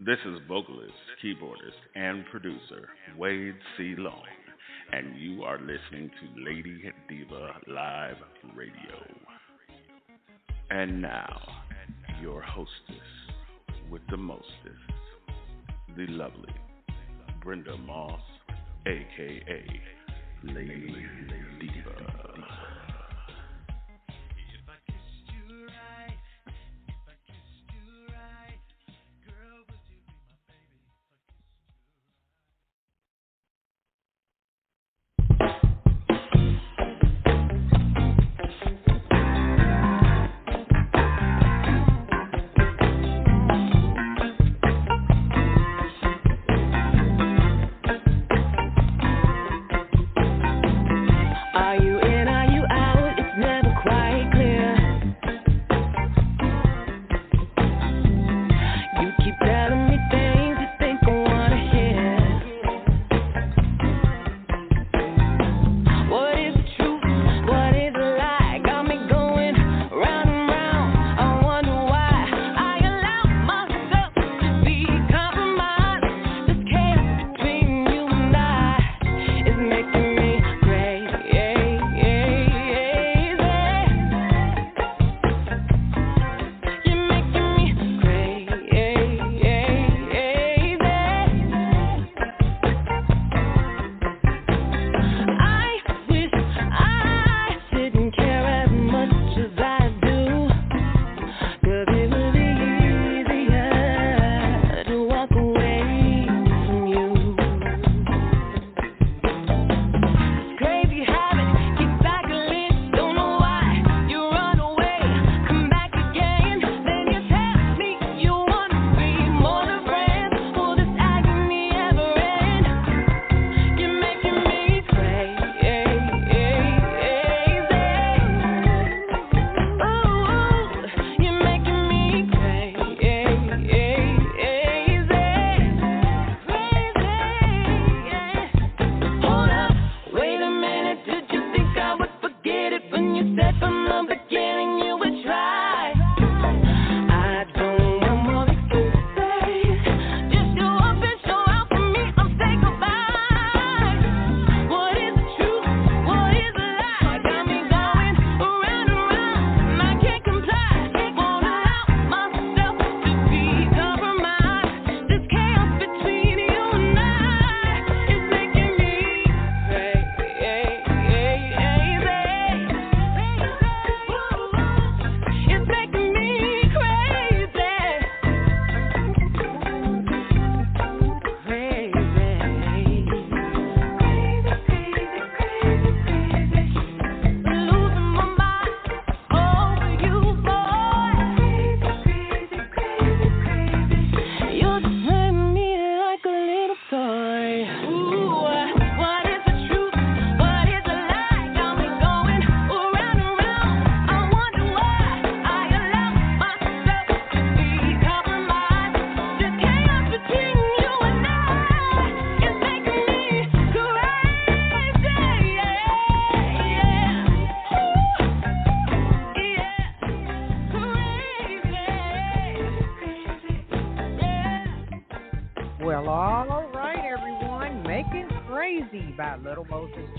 This is vocalist, keyboardist, and producer Wade C. Long, and you are listening to Lady Diva Live Radio. And now, your hostess with the mostest, the lovely Brenda Moss, a.k.a. Lady Diva.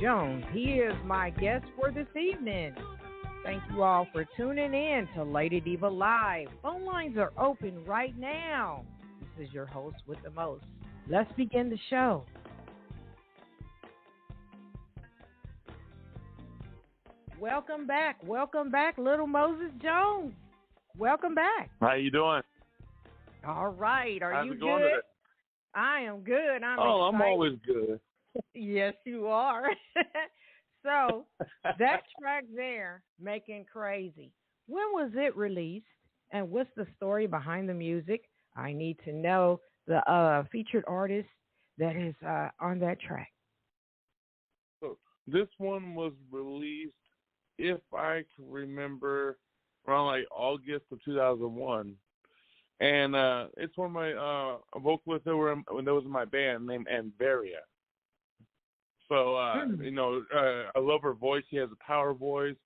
Jones. He is my guest for this evening. Thank you all for tuning in to Lady Diva Live. Phone lines are open right now. This is your host with the most. Let's begin the show. Welcome back, little Moses Jones. Welcome back. How you doing? All right. Are you going good? today? I am good. I'm excited. I'm always good. Yes, you are. So that track there, Making Crazy, when was it released and what's the story behind the music? I need to know the featured artist that is on that track. So this one was released, if I can remember, around like August of 2001. And it's one of my vocalists that was in my band named Anvaria. So, I love her voice. She has a power voice.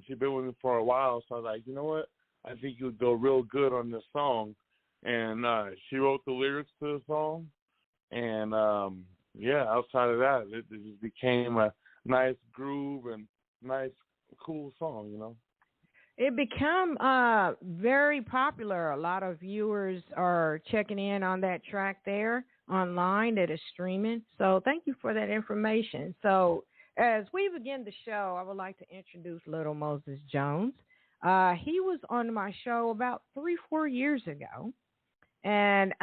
She's been with me for a while. So I was like, you know what? I think you would go real good on this song. and she wrote the lyrics to the song. And outside of that, it just became a nice groove and nice, cool song, you know. It became very popular. A lot of viewers are checking in on that track there online that is streaming. So thank you for that information. So as we begin the show, I would like to introduce Little Moses Jones. He was on my show about 3-4 years ago, and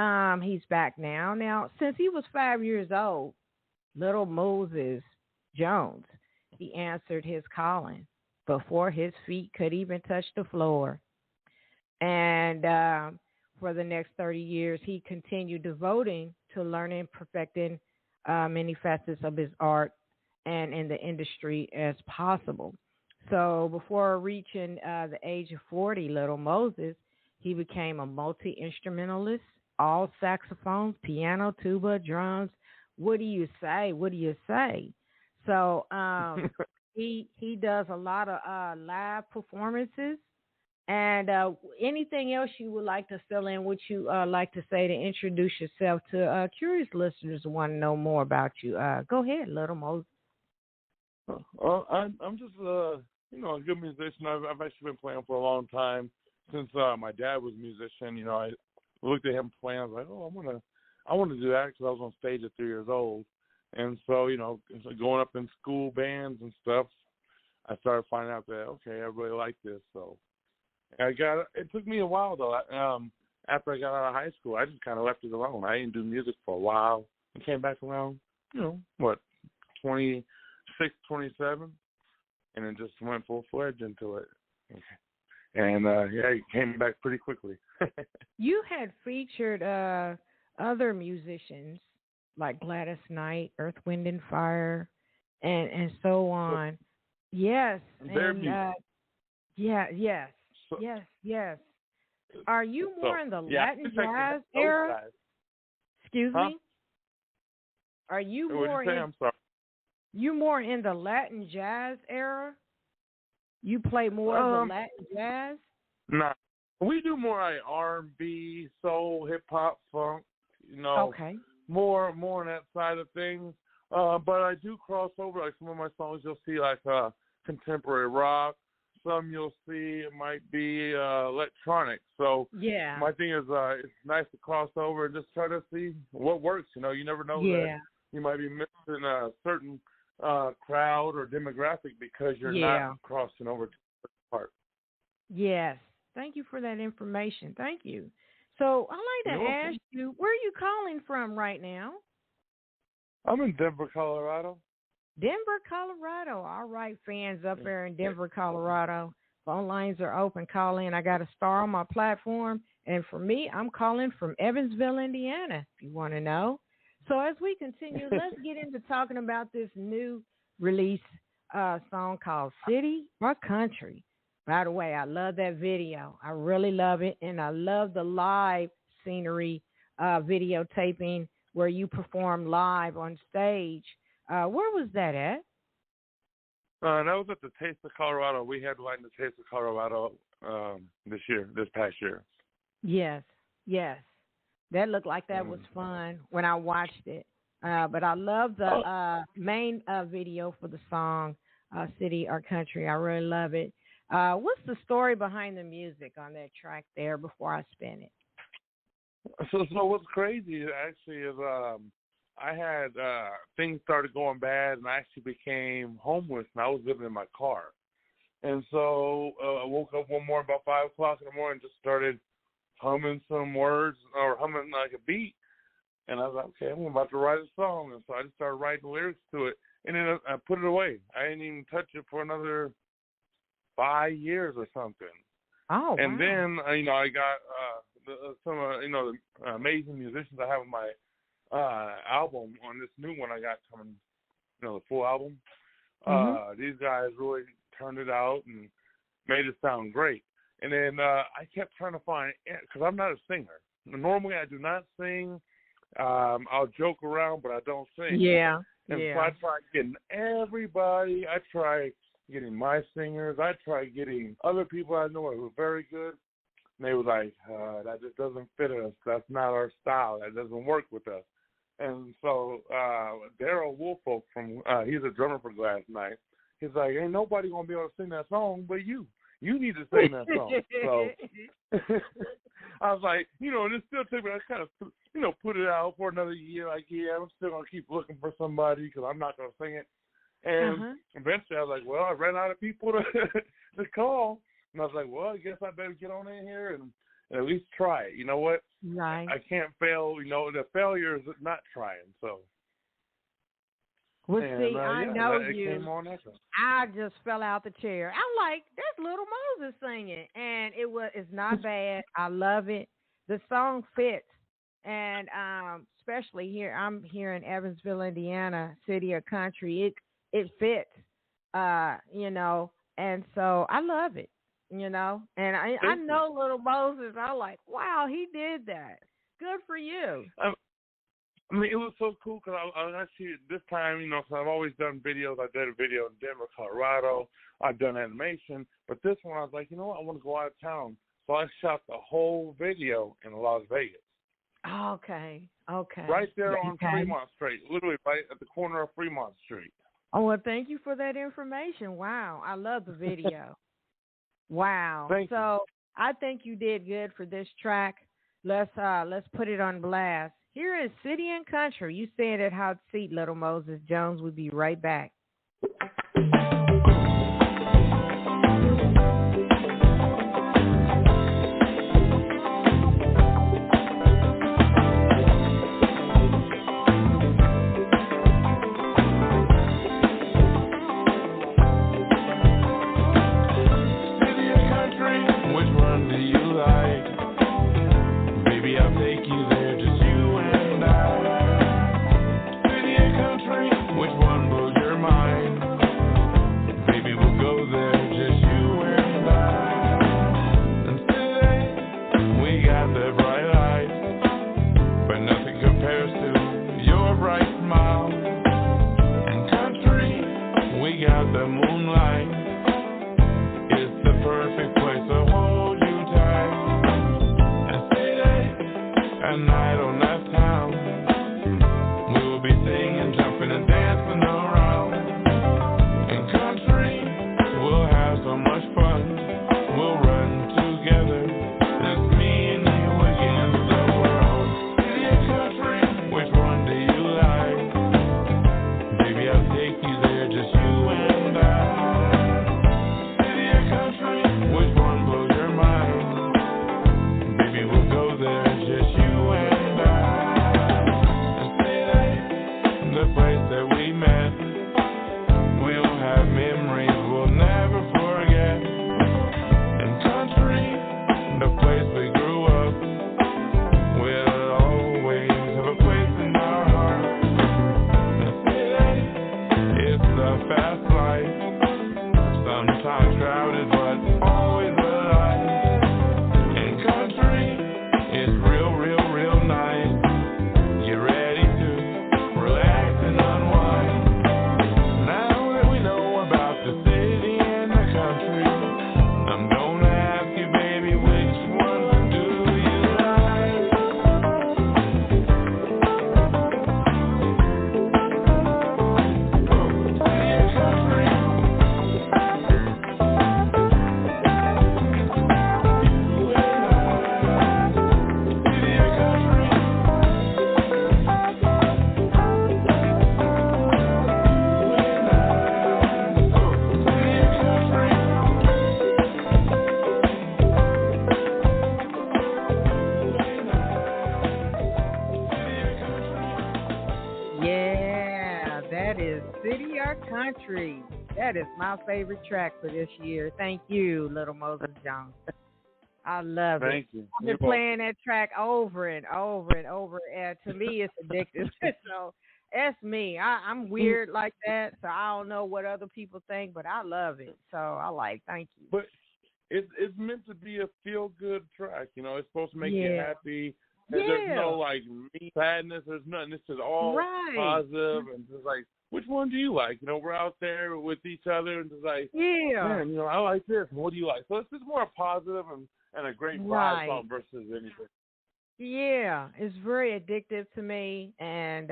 he's back now. Now, since he was 5 years old, Little Moses Jones, he answered his calling before his feet could even touch the floor. And for the next 30 years, he continued devoting to learning, perfecting many facets of his art and in the industry as possible. So before reaching the age of 40, Little Moses, he became a multi-instrumentalist, all saxophones, piano, tuba, drums. What do you say? What do you say? So he does a lot of live performances. And anything else you would like to fill in, what you like to say to introduce yourself to curious listeners who want to know more about you? Go ahead, Little Moses. I'm just, a good musician. I've actually been playing for a long time since my dad was a musician. You know, I looked at him playing. I was like, I want to do that because I was on stage at 3 years old. And so, going up in school bands and stuff, I started finding out that, okay, I really like this. So it took me a while, though. After I got out of high school, I just kind of left it alone. I didn't do music for a while. I came back around, 26, 27, and then just went full-fledged into it. And, it came back pretty quickly. You had featured other musicians like Gladys Knight, Earth, Wind, and Fire, and so on. Yes. And, yes. Are you more in the Latin jazz era? Excuse me? Are you more I'm sorry. You more in the Latin jazz era? You play more of the Latin jazz? Nah. We do more like R&B, soul, hip-hop, funk, Okay. More on that side of things. But I do cross over. Like some of my songs you'll see like contemporary rock. Some you'll see it might be electronic. So my thing is it's nice to cross over and just try to see what works. You never know that you might be missing a certain crowd or demographic because you're not crossing over to the part. Yes. Thank you for that information. Thank you. So I'd like to ask you, where are you calling from right now? I'm in Denver, Colorado. Denver, Colorado. All right, fans up there in Denver, Colorado. Phone lines are open. Call in. I got a star on my platform. And for me, I'm calling from Evansville, Indiana, if you want to know. So as we continue, let's get into talking about this new release song called City or Country. By the way, I love that video. I really love it. And I love the live scenery videotaping where you perform live on stage. Where was that at? That was at the Taste of Colorado. We had one in the Taste of Colorado this past year. Yes. That looked like that was fun when I watched it. But I love the main video for the song, City or Country. I really love it. What's the story behind the music on that track there before I spin it? So what's crazy actually is I had things started going bad, and I actually became homeless, and I was living in my car. And so I woke up one morning about 5 o'clock in the morning and just started humming some words or humming like a beat. And I was like, okay, I'm about to write a song. And so I just started writing lyrics to it, and then I put it away. I didn't even touch it for another 5 years or something. Oh, and wow. Then I got some the amazing musicians I have on my album on this new one I got coming, the full album. These guys really turned it out and made it sound great. And then I kept trying to find, because I'm not a singer. Normally I do not sing. I'll joke around, but I don't sing. Yeah. So I tried getting everybody. I tried getting my singers. I tried getting other people I know who are very good. And they were like, that just doesn't fit us. That's not our style. That doesn't work with us. And so Daryl Woolfolk he's a drummer for Gladys Knight. He's like, ain't nobody going to be able to sing that song but you. You need to sing that song. So I was like, and it still took me, I kind of, put it out for another year. Like, yeah, I'm still going to keep looking for somebody because I'm not going to sing it. And eventually I was like, well, I ran out of people to call. And I was like, well, I guess I better get on in here and at least try it. You know what? Right. I can't fail. The failure is not trying. So. Well, see, I know you. Came on that I just fell out the chair. I'm like, there's Little Moses singing, and it's not bad. I love it. The song fits, and especially here, I'm here in Evansville, Indiana, city or country. It fits, and so I love it, and I know Little Moses. I'm like, wow, he did that. Good for you. I mean, it was so cool because I actually, this time, because I've always done videos. I did a video in Denver, Colorado. I've done animation. But this one, I was like, you know what? I want to go out of town. So I shot the whole video in Las Vegas. Okay. Right there on Fremont Street, literally right at the corner of Fremont Street. Oh, well, thank you for that information. Wow. I love the video. Wow. Thank you. I think you did good for this track. Let's put it on blast. Here is City and Country. You said at Hot Seat, Little Moses Jones. We'll be right back. Country. That is my favorite track for this year. Thank you, Little Moses Jones. I love it. Thank you. I've been playing that track over and over and over, and to me, it's addictive. So that's me. I'm weird like that, so I don't know what other people think, but I love it. So thank you. But it's meant to be a feel-good track. It's supposed to make you happy. There's no, sadness. There's nothing. It's just all positive and just which one do you like? We're out there with each other and just man, I like this. What do you like? So it's just more positive and and a great vibe Right. song versus anything. Yeah, it's very addictive to me, and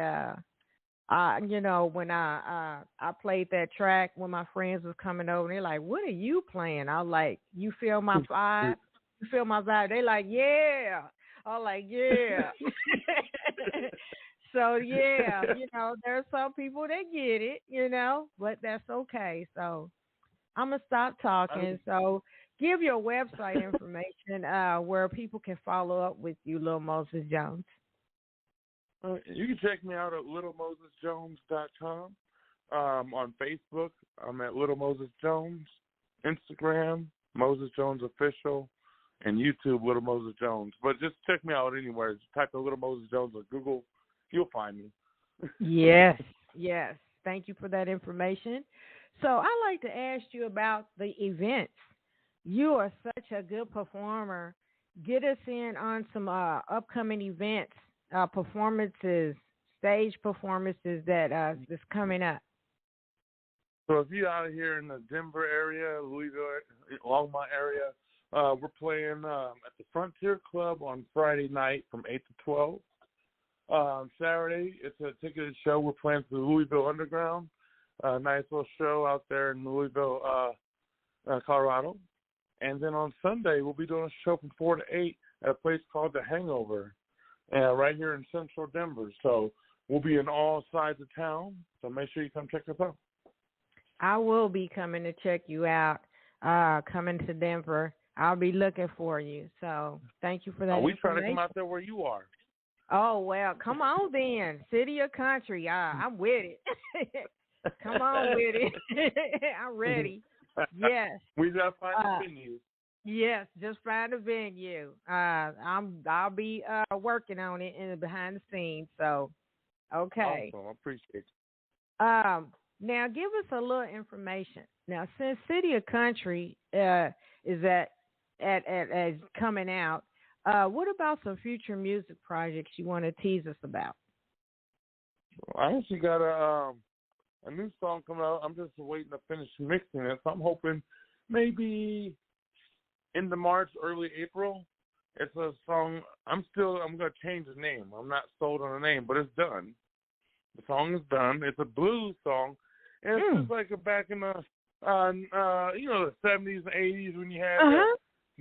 when I played that track when my friends was coming over, they're like, "What are you playing?" I was like, "You feel my vibe? You feel my vibe?" They like, "Yeah." I was like, "Yeah." So yeah, there's some people that get it, but that's okay. So I'm gonna stop talking. So give your website information where people can follow up with you, Lil Moses Jones. You can check me out at littlemosesjones.com. On Facebook, I'm at Little Moses Jones. Instagram, Moses Jones Official, and YouTube, Little Moses Jones. But just check me out anywhere. Just type in Little Moses Jones on Google. You'll find me. Yes. Thank you for that information. So I'd like to ask you about the events. You are such a good performer. Get us in on some upcoming events, performances, stage performances that's coming up. So if you're out here in the Denver area, Louisville, Longmont area, we're playing at the Frontier Club on Friday night from 8 to 12. Saturday, it's a ticketed show. We're playing for the Louisville Underground. Nice little show out there in Louisville, Colorado. And then on Sunday, we'll be doing a show from 4 to 8 at a place called The Hangover, right here in central Denver. So we'll be in all sides of town. So make sure you come check us out. I will be coming to check you out, coming to Denver. I'll be looking for you. So thank you for that. We try to come out there where you are. Oh, well, come on then. City or country, I'm with it. Come on with it. I'm ready. Yes. We just find a venue. Yes, just find a venue. I'll be working on it behind the scenes. So, okay. Awesome. I appreciate it. Now give us a little information. Now, since City or Country is at coming out, what about some future music projects you want to tease us about? I actually got a new song coming out. I'm just waiting to finish mixing it. So I'm hoping maybe into March, early April. It's a song. I'm going to change the name. I'm not sold on the name, but it's done. The song is done. It's a blues song. And it's just like back in the, the 70s and 80s when you had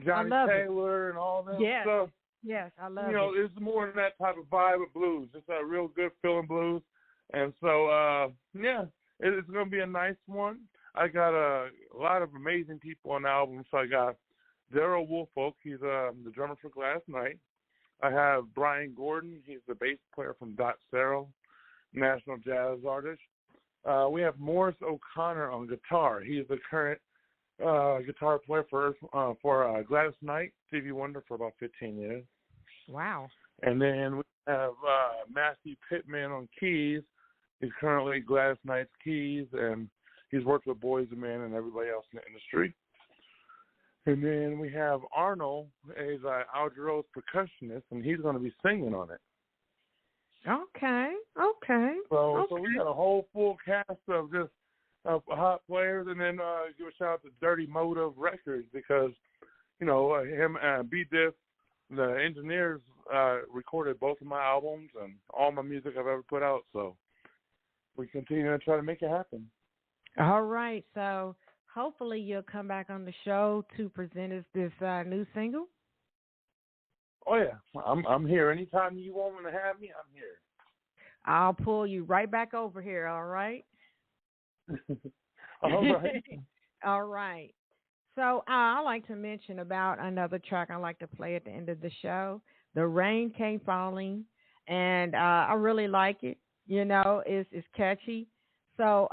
Johnny Taylor and all that stuff. Yes, I love it. It's more than that type of vibe of blues. It's a real good feeling blues. And so, it's going to be a nice one. I got a lot of amazing people on the album. So I got Daryl Woolfolk. He's the drummer for Gladys Knight. I have Brian Gordon. He's the bass player from Dotsero, national jazz artist. We have Morris O'Connor on guitar. He's the current guitar player for Gladys Knight, Stevie Wonder for about 15 years. Wow. And then we have Matthew Pittman on keys. He's currently Gladys Knight's keys, and he's worked with Boys and Men and everybody else in the industry. And then we have Arnold, he's Al Jarreau's percussionist, and he's going to be singing on it. Okay. So we got a whole full cast of just hot players, and then give a shout out to Dirty Motive Records because, him and B-Diff, the engineers, recorded both of my albums and all my music I've ever put out. So we continue to try to make it happen. All right. So hopefully you'll come back on the show to present us this new single. Oh, yeah. I'm here. Anytime you want to have me, I'm here. I'll pull you right back over here, all right? All right. All right. So I like to mention about another track I like to play at the end of the show. The Rain Came Falling, and I really like it. It's catchy. So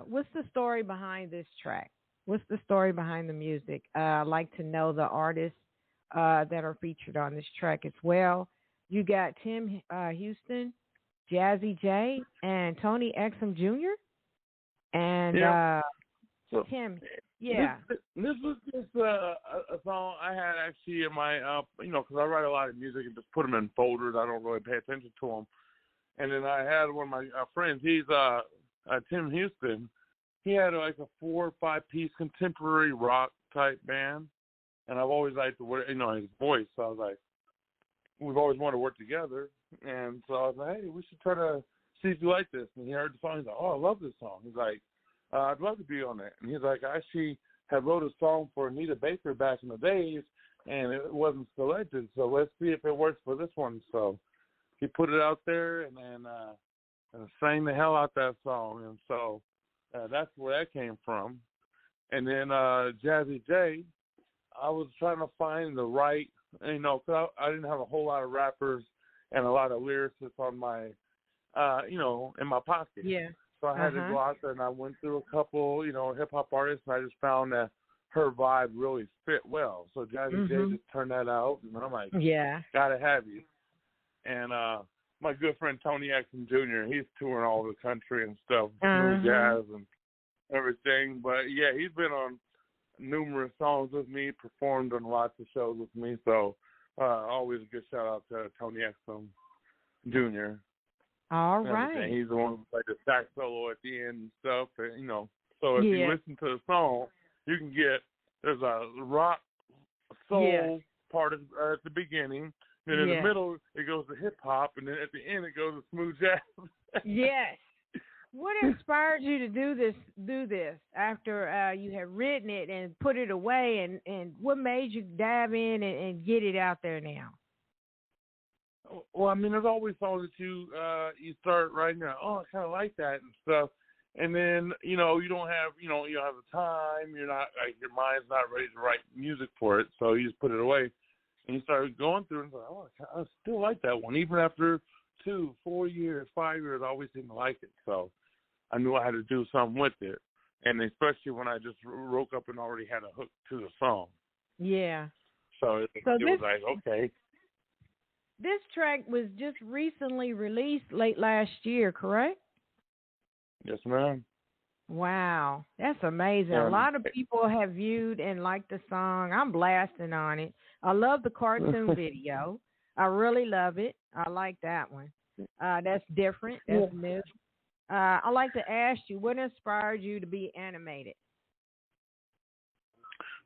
what's the story behind this track? What's the story behind the music? I'd like to know the artists that are featured on this track as well. You got Tim Houston, Jazzy J, and Tony Exum Jr. And so Tim, This was just a song I had actually in my, because I write a lot of music and just put them in folders. I don't really pay attention to them. And then I had one of my friends. He's Tim Houston. He had like a 4 or 5 piece contemporary rock type band. and I've always liked to work, his voice. So I was like, we've always wanted to work together, and so I was like, hey, we should try to see if you like this. And he heard the song. He's like, oh, I love this song. He's like, I'd love to be on it. And he's like, I actually had wrote a song for Anita Baker back in the days, and it wasn't selected. So let's see if it works for this one. So he put it out there, and then sang the hell out that song. And so that's where that came from. And then Jazzy J, I was trying to find the right, cause I didn't have a whole lot of rappers and a lot of lyricists on my, in my pocket. Yeah. So I had to go out there, and I went through a couple, hip-hop artists, and I just found that her vibe really fit well. So Jazzy J just turned that out, and I'm like, yeah, gotta have you. And my good friend Tony Exum Jr., he's touring all over the country and stuff, smooth jazz and everything. But, yeah, he's been on numerous songs with me, performed on lots of shows with me. So always a good shout-out to Tony Exum Jr. All right. And he's the one who played the sax solo at the end and stuff. And, so if you listen to the song, you can get, there's a rock soul part at the beginning. Then in the middle, it goes to hip-hop. And then at the end, it goes to smooth jazz. Yes. What inspired you to do this after you had written it and put it away? And what made you dive in and get it out there now? Well, I mean, there's always songs that you start writing down, I kind of like that and stuff. And then, you don't have, you don't have the time. You're not, like, your mind's not ready to write music for it. So you just put it away. And you start going through and like, I still like that one. Even after 2, 4 years, 5 years, I always didn't like it. So I knew I had to do something with it. And especially when I just woke up and already had a hook to the song. Yeah. So it was like, okay. This track was just recently released late last year, correct? Yes, ma'am. Wow, that's amazing. A lot of people have viewed and liked the song. I'm blasting on it. I love the cartoon video. I really love it. I like that one. That's different. That's new. I'd like to ask you, what inspired you to be animated?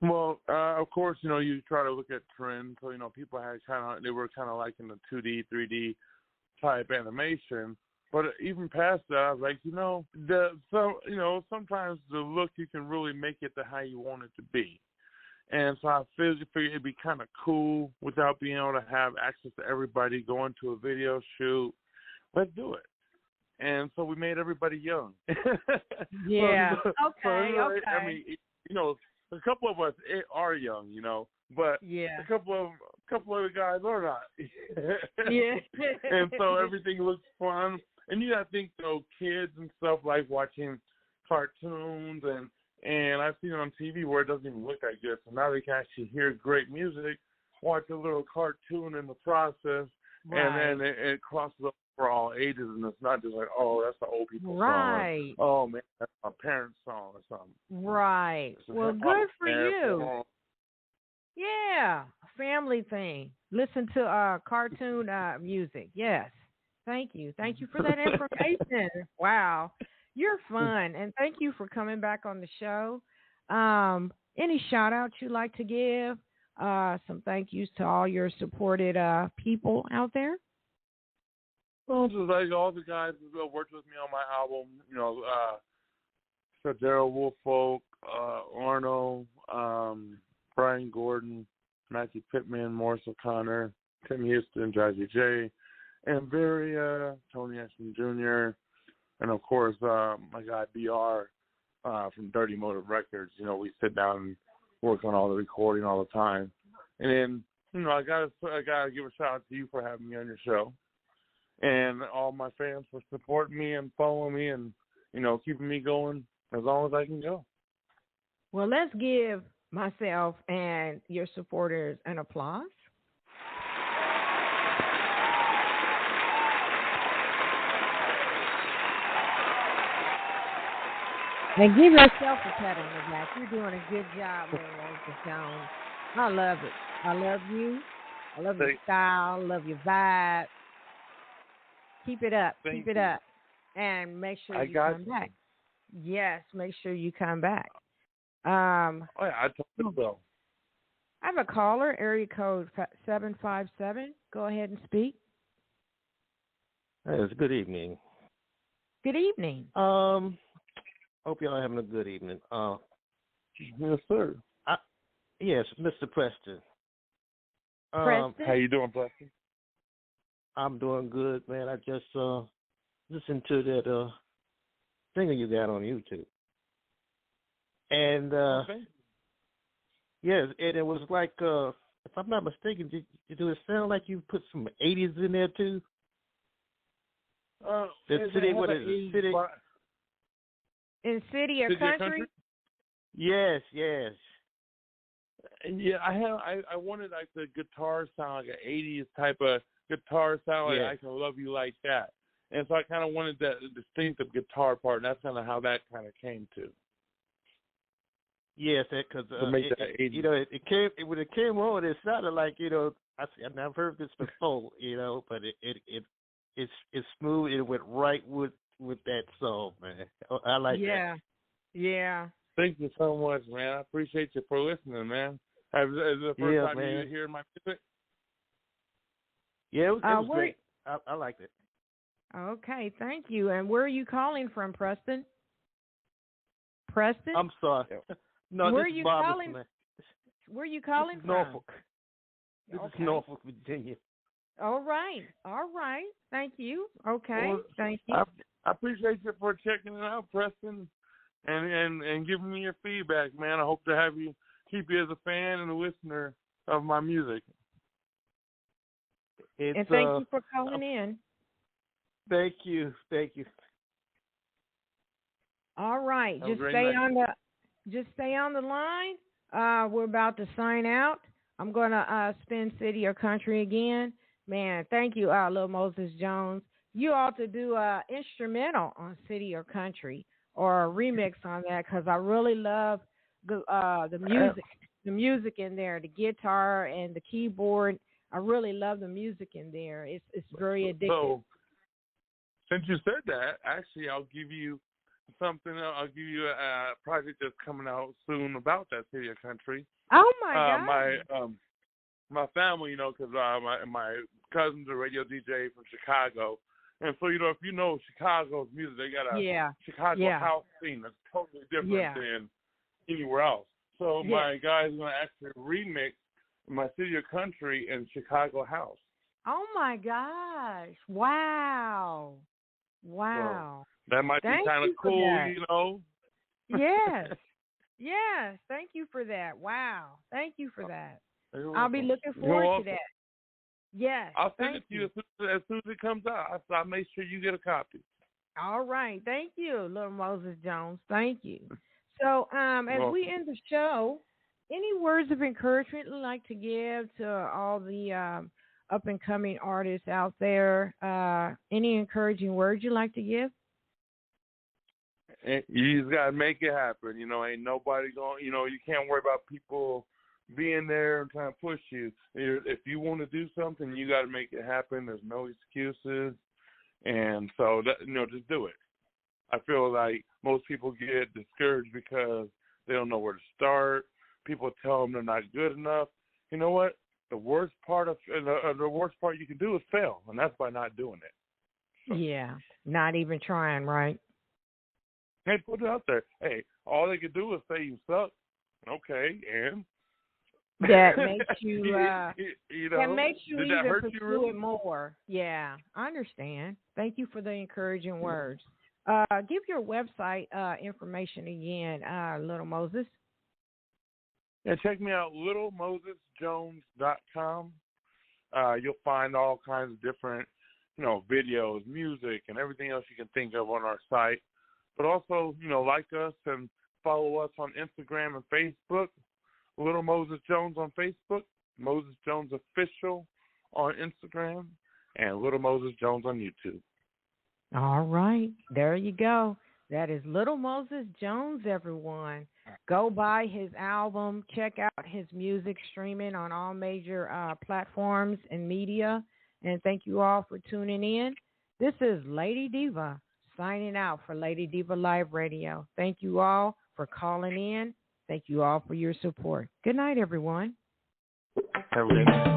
Well, of course, you try to look at trends. So, people had they were kind of like in the 2D, 3D type animation. But even past that, I was like, sometimes the look, you can really make it to how you want it to be. And so I figured it'd be kind of cool without being able to have access to everybody going to a video shoot. Let's do it. And so we made everybody young. Yeah. Okay. I mean, a couple of us are young, but a couple of the guys are not. Yeah. And so everything looks fun. And you gotta think, kids and stuff like watching cartoons and I've seen it on TV where it doesn't even look that good. So now they can actually hear great music, watch a little cartoon in the process, and then it crosses up for all ages, and it's not just like, that's the old people song. Or, man, that's my parents' song or something. Right. Well, good for you. Yeah, family thing. Listen to cartoon music. Yes. Thank you. Thank you for that information. Wow. You're fun, and thank you for coming back on the show. Any shout-outs you'd like to give? Some thank yous to all your supported people out there? Well, just like all the guys who worked with me on my album, Daryl Woolfolk, Arno, Brian Gordon, Matthew Pittman, Morris O'Connor, Tim Houston, Jazzy J, and Tony Exum Jr., and of course my guy BR from Dirty Motive Records. We sit down and work on all the recording all the time. And then I gotta give a shout out to you for having me on your show, and all my fans for supporting me and following me and keeping me going as long as I can go. Well, let's give myself and your supporters an applause. And give yourself a pat on the back. You're doing a good job with the tone. I love it. I love you. I love your style. I love your vibe. Keep it up. Keep it up. And make sure you come back. Yes, make sure you come back. I told you so. I have a caller, area code 757. Go ahead and speak. Yes, good evening. Good evening. Hope y'all having a good evening. Yes, sir. Yes, Mr. Preston. Preston? How you doing, Preston? I'm doing good, man. I just listened to that singer you got on YouTube. And yes, and it was like, if I'm not mistaken, did it sound like you put some 80s in there too? The city, what is it? City? In city or country? Yes, yes. Yeah, I wanted like the guitar sound, like an 80s type of guitar sound, like I Can Love You Like That. And so I kind of wanted that distinctive guitar part, and that's kind of how that kind of came to. Yes, because when it came on, it sounded like, I've never heard this before, but it's smooth. It went right with that song, man. I like that. Yeah. Thank you so much, man. I appreciate you for listening, man. Is it the first time you hear my music? Yeah, it was great. I liked it. Okay, thank you. And where are you calling from, Preston? Preston? I'm sorry. No, where this are you is Bobby, calling? man. Where are you calling from? Norfolk. This is Norfolk, Virginia. All right. Thank you. Okay, thank you. I appreciate you for checking it out, Preston, and giving me your feedback, man. I hope to keep you as a fan and a listener of my music. And thank you for calling in. Thank you. All right, just stay on the line. We're about to sign out. I'm gonna spin city or country again. Man, thank you, Little Moses Jones. You ought to do an instrumental on city or country or a remix on that, because I really love the music in there, the guitar and the keyboard. I really love the music in there. It's very addictive. So, since you said that, actually, I'll give you something. I'll give you a project that's coming out soon about that city or country. Oh my God! My family, because my cousin's a radio DJ from Chicago, and so if you know Chicago's music, they got a Chicago house scene that's totally different than anywhere else. So my guy's going to actually remix my city or country in Chicago house. Oh my gosh! Wow! So that might be kind of cool, Yes. Thank you for that. Wow. Thank you for that. I'll be looking forward to that. Yes. I'll send it to you as soon as it comes out. I'll make sure you get a copy. All right. Thank you, Little Moses Jones. Thank you. So as we end the show, any words of encouragement you'd like to give to all the up-and-coming artists out there? Any encouraging words you'd like to give? You just got to make it happen. Ain't nobody going, you can't worry about people being there and trying to push you. If you want to do something, you got to make it happen. There's no excuses. And so, just do it. I feel like most people get discouraged because they don't know where to start. People tell them they're not good enough. You know what? The worst part you can do is fail, and that's by not doing it. So, yeah, not even trying, right? Hey, put it out there. Hey, all they can do is say you suck. Okay, and that makes you that makes you did even that hurt pursue you really? it more. Yeah, I understand. Thank you for the encouraging words. Give your website information again, Little Moses. Yeah, check me out, littlemosesjones.com. You'll find all kinds of different, videos, music, and everything else you can think of on our site. But also, like us and follow us on Instagram and Facebook. Little Moses Jones on Facebook, Moses Jones Official on Instagram, and Little Moses Jones on YouTube. All right. There you go. That is Little Moses Jones, everyone. Go buy his album. Check out his music streaming on all major platforms and media. And thank you all for tuning in. This is Lady Diva signing out for Lady Diva Live Radio. Thank you all for calling in. Thank you all for your support. Good night, everyone. Have a good night.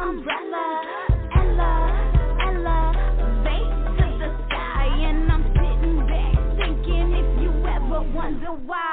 umbrella. Ella. wonder why